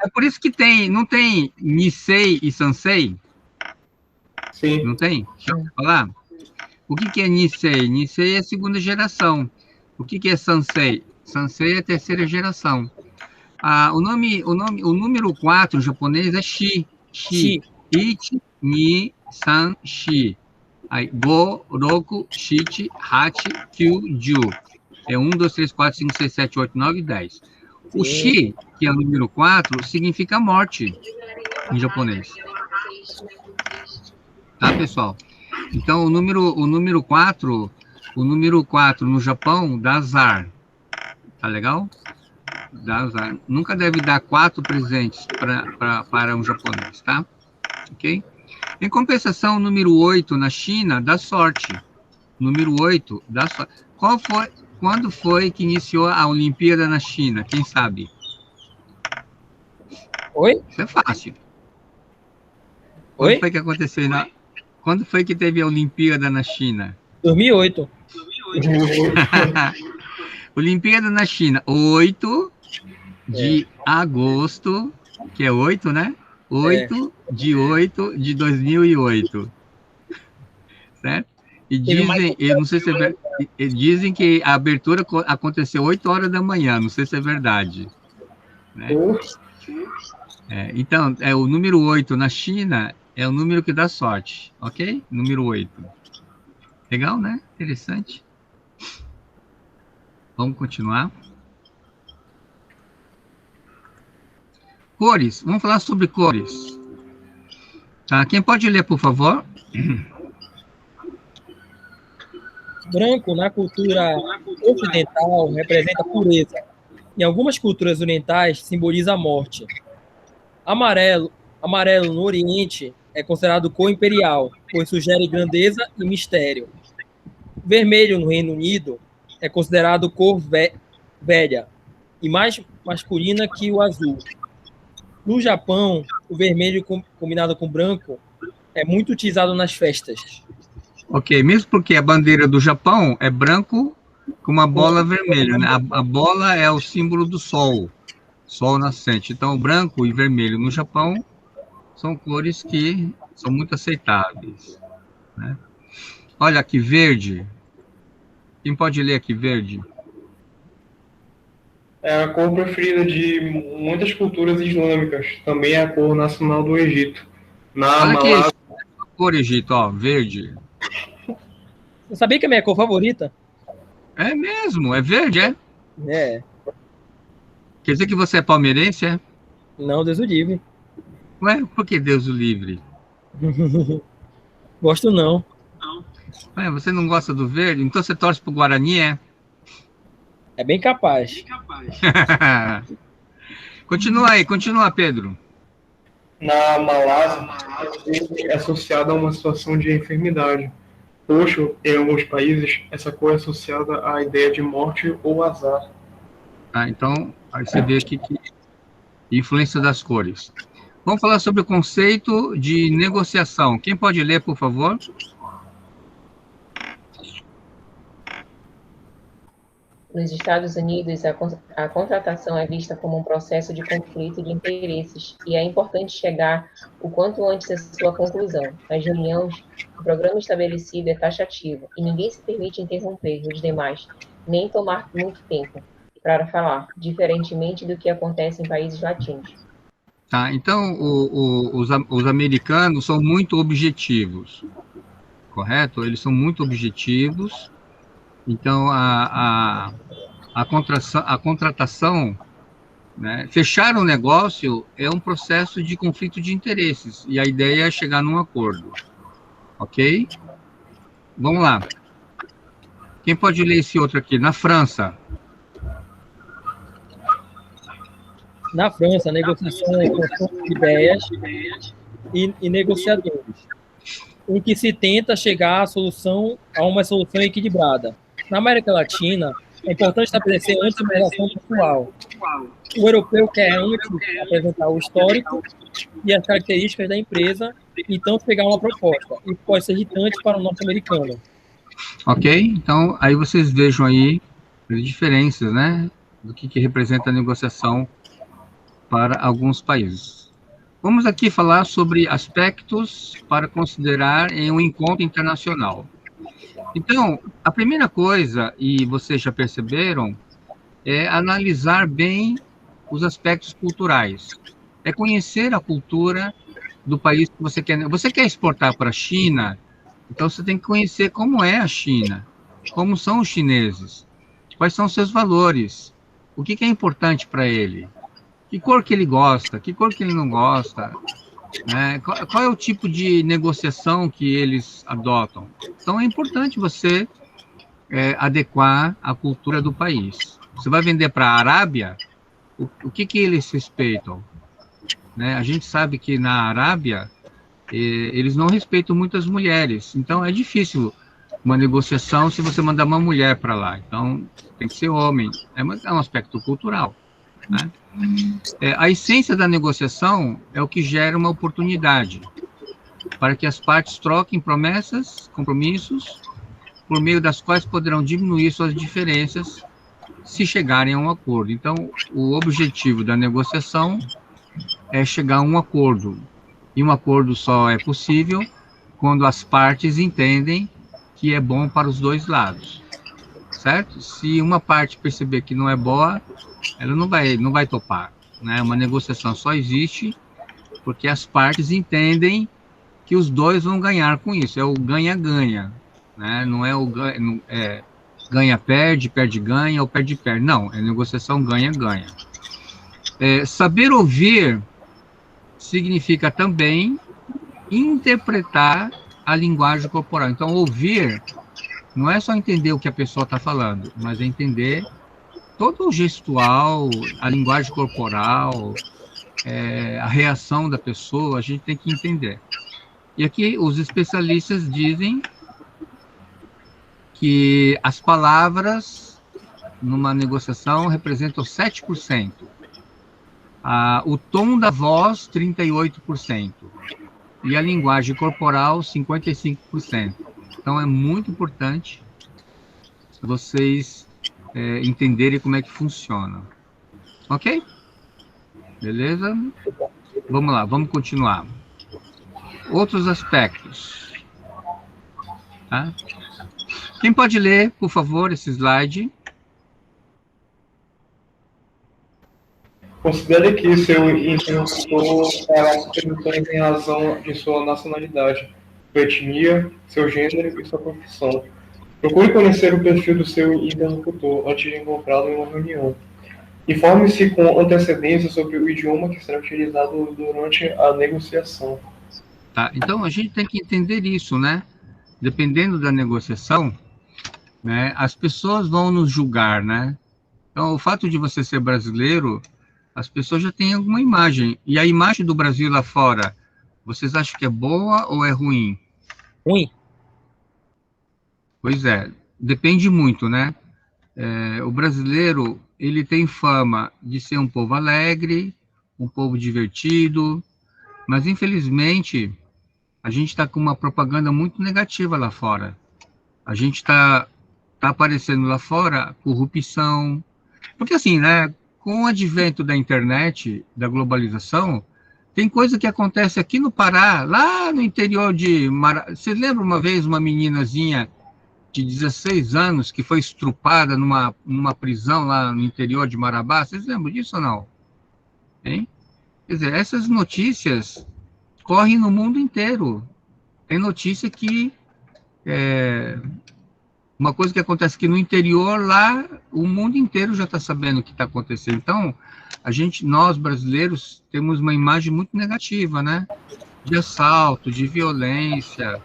É por isso que não tem Nisei e Sansei? Sim. Não tem? Deixa eu falar. O que é Nisei? Nisei é a segunda geração. O que é Sansei? Sansei é a terceira geração. O número 4 em japonês é Shi. Shi. Ichi, ni, san, shi. Aí, go, roku, shichi, hachi, kyu, ju. É 1, 2, 3, 4, 5, 6, 7, 8, 9, 10. O shi, que é o número 4, significa morte em japonês. Tá, pessoal? Então, o número 4 no Japão dá azar. Tá legal? Dá azar. Nunca deve dar 4 presentes para um japonês, tá? Ok? Em compensação, o número 8 na China dá sorte. Número 8 dá sorte. Quando foi que iniciou a Olimpíada na China? Quem sabe? Oi? Isso é fácil. Oi? Quando foi que aconteceu? Quando foi que teve a Olimpíada na China? 2008. Olimpíada na China, 8 de agosto, que é 8, né? 8 de 2008. Certo? E dizem, eu não sei se dizem que a abertura aconteceu 8 horas da manhã, não sei se é verdade. Né? Então, o número 8 na China é o número que dá sorte, ok? Número 8. Legal, né? Interessante. Vamos continuar. Cores. Vamos falar sobre cores. Tá? Quem pode ler, por favor? Branco, na cultura ocidental, representa pureza. Em algumas culturas orientais, simboliza a morte. Amarelo no Oriente é considerado cor imperial, pois sugere grandeza e mistério. Vermelho no Reino Unido é considerado cor velha e mais masculina que o azul. No Japão, o vermelho combinado com branco é muito utilizado nas festas. Ok, mesmo porque a bandeira do Japão é branco com uma bola vermelha, né? A bola é o símbolo do sol nascente. Então, branco e vermelho no Japão são cores que são muito aceitáveis. Né? Olha aqui, verde. Quem pode ler aqui, verde? É a cor preferida de muitas culturas islâmicas. Também é a cor nacional do Egito. Olha aqui, cor Egito, ó, verde. Você sabia que é a minha cor favorita? É mesmo, é verde, é? É. Quer dizer que você é palmeirense, é? Não, Deus o livre. Ué, por que Deus o livre? Gosto não. Ué, você não gosta do verde? Então você torce pro Guarani, é? É bem capaz. Continua, Pedro. Na Malásia, é associada a uma situação de enfermidade. Roxo, em alguns países, essa cor é associada à ideia de morte ou azar. Então, aí você vê aqui que influência das cores. Vamos falar sobre o conceito de negociação. Quem pode ler, por favor? Nos Estados Unidos, a contratação é vista como um processo de conflito de interesses e é importante chegar o quanto antes à sua conclusão. Nas reuniões, o programa estabelecido é taxativo e ninguém se permite interromper os demais, nem tomar muito tempo para falar, diferentemente do que acontece em países latinos. Tá, então, os americanos são muito objetivos, correto? Eles são muito objetivos. Então, a contratação, né, fechar um negócio é um processo de conflito de interesses, e a ideia é chegar num acordo. Ok? Vamos lá. Quem pode ler esse outro aqui? Na França. Na França, a negociação é conjunto de ideias e negociadores, em que se tenta chegar a uma solução equilibrada. Na América Latina, É importante estabelecer antes uma relação pessoal. O europeu quer antes apresentar o histórico e as características da empresa, então pegar uma proposta. E pode ser irritante para o norte-americano. Ok? Então, aí vocês vejam aí as diferenças, né? Do que representa a negociação para alguns países. Vamos aqui falar sobre aspectos para considerar em um encontro internacional. Então, a primeira coisa, e vocês já perceberam, é analisar bem os aspectos culturais. É conhecer a cultura do país que você quer. Você quer exportar para a China, então você tem que conhecer como é a China, como são os chineses, quais são os seus valores, o que é importante para ele, que cor que ele gosta, que cor que ele não gosta, né? Qual é o tipo de negociação que eles adotam. Então é importante você adequar a cultura do país. Você vai vender para a Arábia, o que eles respeitam? Né? A gente sabe que na Arábia eles não respeitam muitas mulheres, então é difícil uma negociação se você mandar uma mulher para lá. Então tem que ser homem, é um aspecto cultural. Né? A essência da negociação é o que gera uma oportunidade para que as partes troquem promessas, compromissos, por meio das quais poderão diminuir suas diferenças se chegarem a um acordo. Então, o objetivo da negociação é chegar a um acordo. E um acordo só é possível quando as partes entendem que é bom para os dois lados. Certo? Se uma parte perceber que não é boa, ela não vai topar. Né? Uma negociação só existe porque as partes entendem que os dois vão ganhar com isso. É o ganha-ganha. Né? Não é o ganha-perde, perde-ganha ou perde-perde. Não, é negociação ganha-ganha. Saber ouvir significa também interpretar a linguagem corporal. Então, ouvir não é só entender o que a pessoa está falando, mas é entender todo o gestual, a linguagem corporal, a reação da pessoa, a gente tem que entender. E aqui os especialistas dizem que as palavras numa negociação representam 7%. O tom da voz, 38%. E a linguagem corporal, 55%. Então, é muito importante vocês entenderem como é que funciona. Ok? Beleza? Vamos lá, vamos continuar. Outros aspectos. Tá? Quem pode ler, por favor, esse slide? Considere que seu interlocutor fará perguntas em razão de sua nacionalidade, sua etnia, seu gênero e sua profissão. Procure conhecer o perfil do seu interlocutor antes de encontrá-lo em uma reunião. Informe-se com antecedência sobre o idioma que será utilizado durante a negociação. Tá, então a gente tem que entender isso, né? Dependendo da negociação, né, as pessoas vão nos julgar, né? Então, o fato de você ser brasileiro, as pessoas já têm alguma imagem. E a imagem do Brasil lá fora, vocês acham que é boa ou é ruim? Ruim. Pois é, depende muito, né? O brasileiro, ele tem fama de ser um povo alegre, um povo divertido, mas infelizmente a gente está com uma propaganda muito negativa lá fora. A gente está aparecendo lá fora corrupção, porque assim, né? Com o advento da internet, da globalização, tem coisa que acontece aqui no Pará, lá no interior de Marabá. Você lembra uma vez uma meninazinha de 16 anos que foi estrupada numa prisão lá no interior de Marabá? Vocês lembram disso ou não? Hein? Quer dizer, essas notícias correm no mundo inteiro. Tem notícia que uma coisa que acontece aqui no interior, lá, o mundo inteiro já está sabendo o que está acontecendo. Então, nós brasileiros, temos uma imagem muito negativa, né? De assalto, de violência,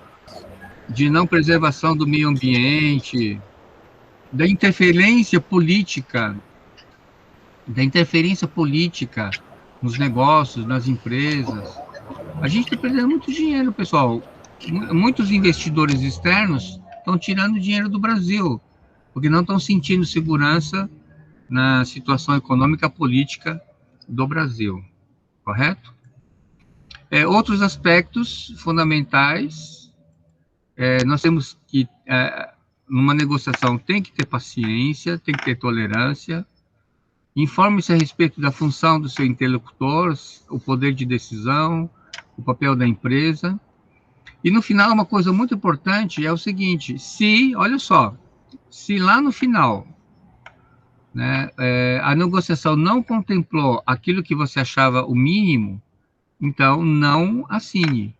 de não preservação do meio ambiente, da interferência política nos negócios, nas empresas. A gente está perdendo muito dinheiro, pessoal. Muitos investidores externos estão tirando dinheiro do Brasil. porque não estão sentindo segurança na situação econômica política do Brasil, correto? Outros aspectos fundamentais, nós temos que, numa negociação, tem que ter paciência, tem que ter tolerância, informe-se a respeito da função do seu interlocutor, o poder de decisão, o papel da empresa. E no final, uma coisa muito importante é o seguinte: olha só, se lá no final, né, a negociação não contemplou aquilo que você achava o mínimo, então não assine.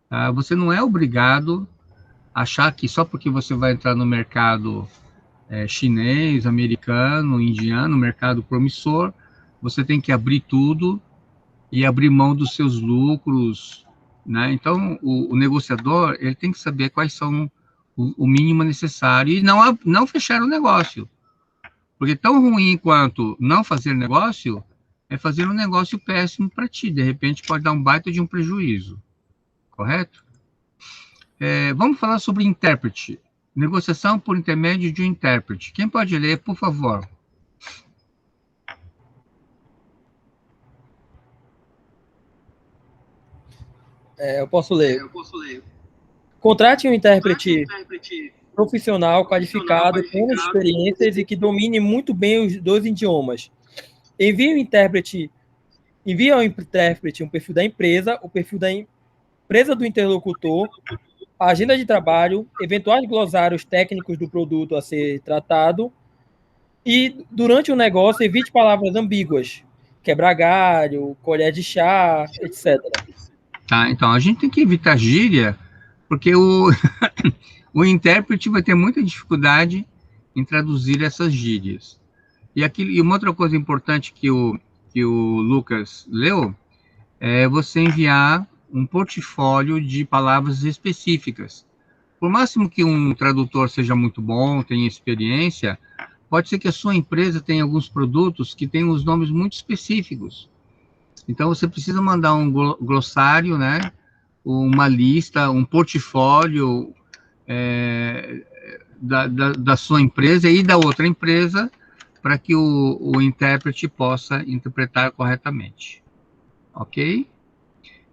Tá? Você não é obrigado a achar que só porque você vai entrar no mercado chinês, americano, indiano, mercado promissor, você tem que abrir tudo e abrir mão dos seus lucros, né? Então, o negociador, ele tem que saber quais são o mínimo necessário e não fechar o negócio. Porque tão ruim quanto não fazer negócio é fazer um negócio péssimo para ti. De repente, pode dar um baita de um prejuízo. Correto? Vamos falar sobre intérprete. Negociação por intermédio de um intérprete. Quem pode ler, por favor? Eu posso ler. Contrate um intérprete profissional, qualificado, com experiências e que domine muito bem os 2 idiomas. Envie ao intérprete um perfil da empresa, o perfil da empresa do interlocutor, a agenda de trabalho, eventuais glossários técnicos do produto a ser tratado e, durante o negócio, evite palavras ambíguas, quebrar galho, colher de chá, etc. Tá, então, a gente tem que evitar gíria, porque o intérprete vai ter muita dificuldade em traduzir essas gírias. E uma outra coisa importante que o Lucas leu é você enviar um portfólio de palavras específicas. Por máximo que um tradutor seja muito bom, tenha experiência, pode ser que a sua empresa tenha alguns produtos que tenham os nomes muito específicos. Então, você precisa mandar um glossário, né? Uma lista, um portfólio da sua empresa e da outra empresa, para que o intérprete possa interpretar corretamente. Ok?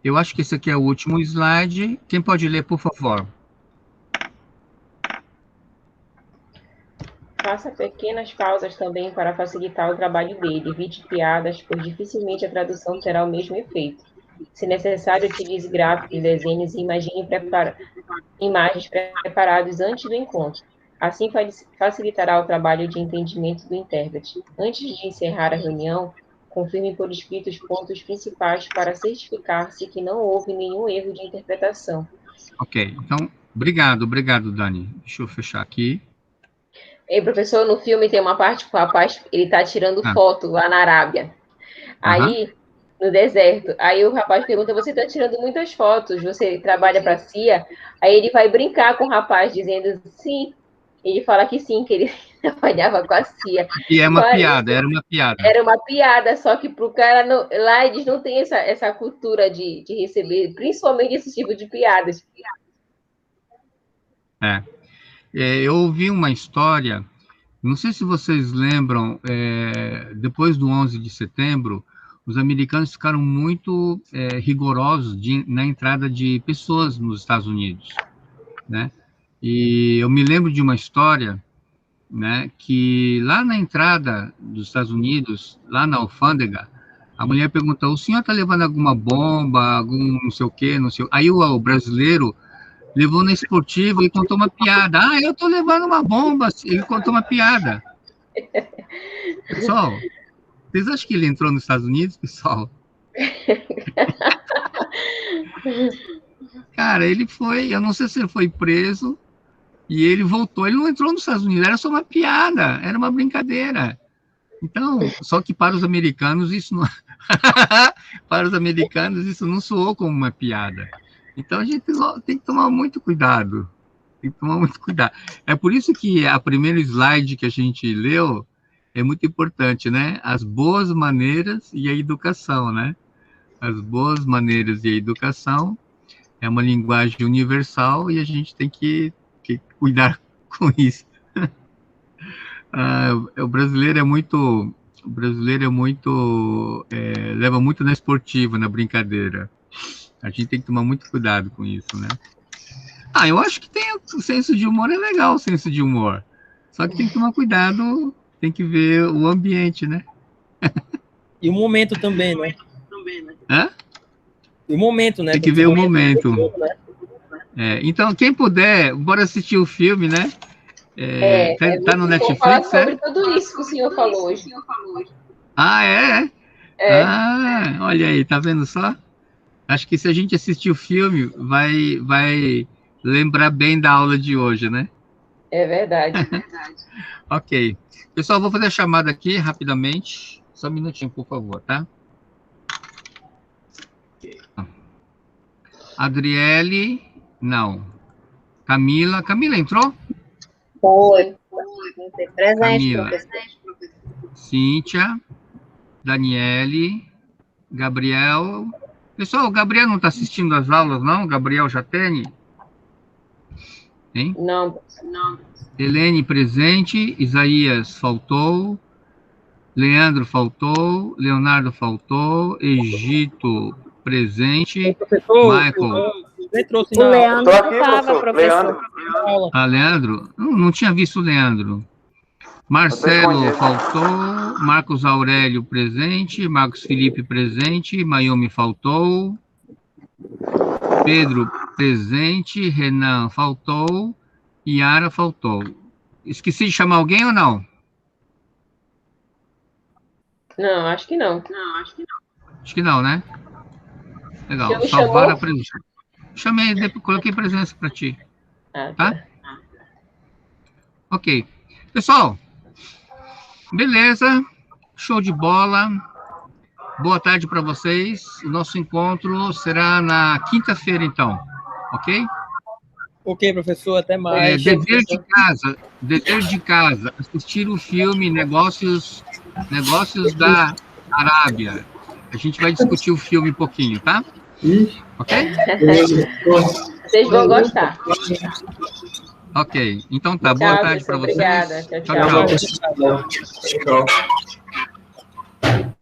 Eu acho que esse aqui é o último slide. Quem pode ler, por favor? Faça pequenas pausas também para facilitar o trabalho dele. Evite piadas, pois dificilmente a tradução terá o mesmo efeito. Se necessário, utilize gráficos, desenhos e imagens preparados antes do encontro. Assim facilitará o trabalho de entendimento do intérprete. Antes de encerrar a reunião, confirme por escrito os pontos principais para certificar-se que não houve nenhum erro de interpretação. Ok, então, obrigado, Dani. Deixa eu fechar aqui. E, professor, no filme tem uma parte que o rapaz, ele está tirando foto lá na Arábia. Aí, no deserto. Aí o rapaz pergunta, você está tirando muitas fotos, você trabalha para a CIA? Aí ele vai brincar com o rapaz, dizendo sim. Ele fala que sim, que ele trabalhava com a CIA. E era uma piada. Era uma piada, só que para o cara, lá eles não têm essa cultura de receber, principalmente esse tipo de piadas. Eu ouvi uma história, não sei se vocês lembram, depois do 11 de setembro, os americanos ficaram muito rigorosos na entrada de pessoas nos Estados Unidos, né? E eu me lembro de uma história, né, que lá na entrada dos Estados Unidos, lá na alfândega, a mulher perguntou, o senhor está levando alguma bomba, algum não sei o quê, não sei o... Aí o brasileiro levou na esportiva e contou uma piada. Eu estou levando uma bomba. Ele contou uma piada. Pessoal, vocês acham que ele entrou nos Estados Unidos, pessoal? Cara, ele foi, eu não sei se ele foi preso, e ele voltou. Ele não entrou nos Estados Unidos, era só uma piada, era uma brincadeira. Então, só que para os americanos isso não... para os americanos isso não soou como uma piada. Então, a gente tem que tomar muito cuidado. Tem que tomar muito cuidado. É por isso que a primeira slide que a gente leu é muito importante, né? As boas maneiras e a educação, né? As boas maneiras e a educação é uma linguagem universal e a gente tem que cuidar com isso. O brasileiro é muito... leva muito na esportiva, na brincadeira. A gente tem que tomar muito cuidado com isso, né? Eu acho que tem o senso de humor, é legal o senso de humor. Só que tem que tomar cuidado, tem que ver o ambiente, né? E o momento também, né? Hã? E o momento, né? Tem que ver o momento. Então, quem puder, bora assistir o filme, né? Tá no Netflix, falar sobre tudo isso que o senhor falou hoje. É? Olha aí, tá vendo só? Acho que se a gente assistir o filme, vai lembrar bem da aula de hoje, né? É verdade. Ok. Pessoal, vou fazer a chamada aqui rapidamente. Só um minutinho, por favor, tá? Adriele, não. Camila entrou? Foi. Presente, Camila. professor. Cíntia, Daniele, Gabriel. Pessoal, o Gabriel não está assistindo às aulas, não? Gabriel Jatene? Hein? Não. Helene presente, Isaías faltou, Leandro faltou, Leonardo faltou, Egito presente, Michael. O Leandro estava, professor. Leandro? Não tinha visto o Leandro. Marcelo faltou, Marcos Aurélio presente, Marcos Felipe presente, Mayumi faltou, Pedro presente, Renan faltou, Yara faltou. Esqueci de chamar alguém ou não? Não, acho que não. Acho que não, né? Legal. Você me Salvar chamou? a presença. Chamei, depois coloquei presença para ti. Tá? Ok. Pessoal, beleza. Show de bola. Boa tarde para vocês. O nosso encontro será na quinta-feira, então. Ok? Ok, professor, até mais. Dever de casa, assistir o filme Negócios da Arábia. A gente vai discutir o filme um pouquinho, tá? Ok? Vocês vão gostar. Ok, então tá. Boa tarde para vocês. Obrigada. Tchau. Tchau.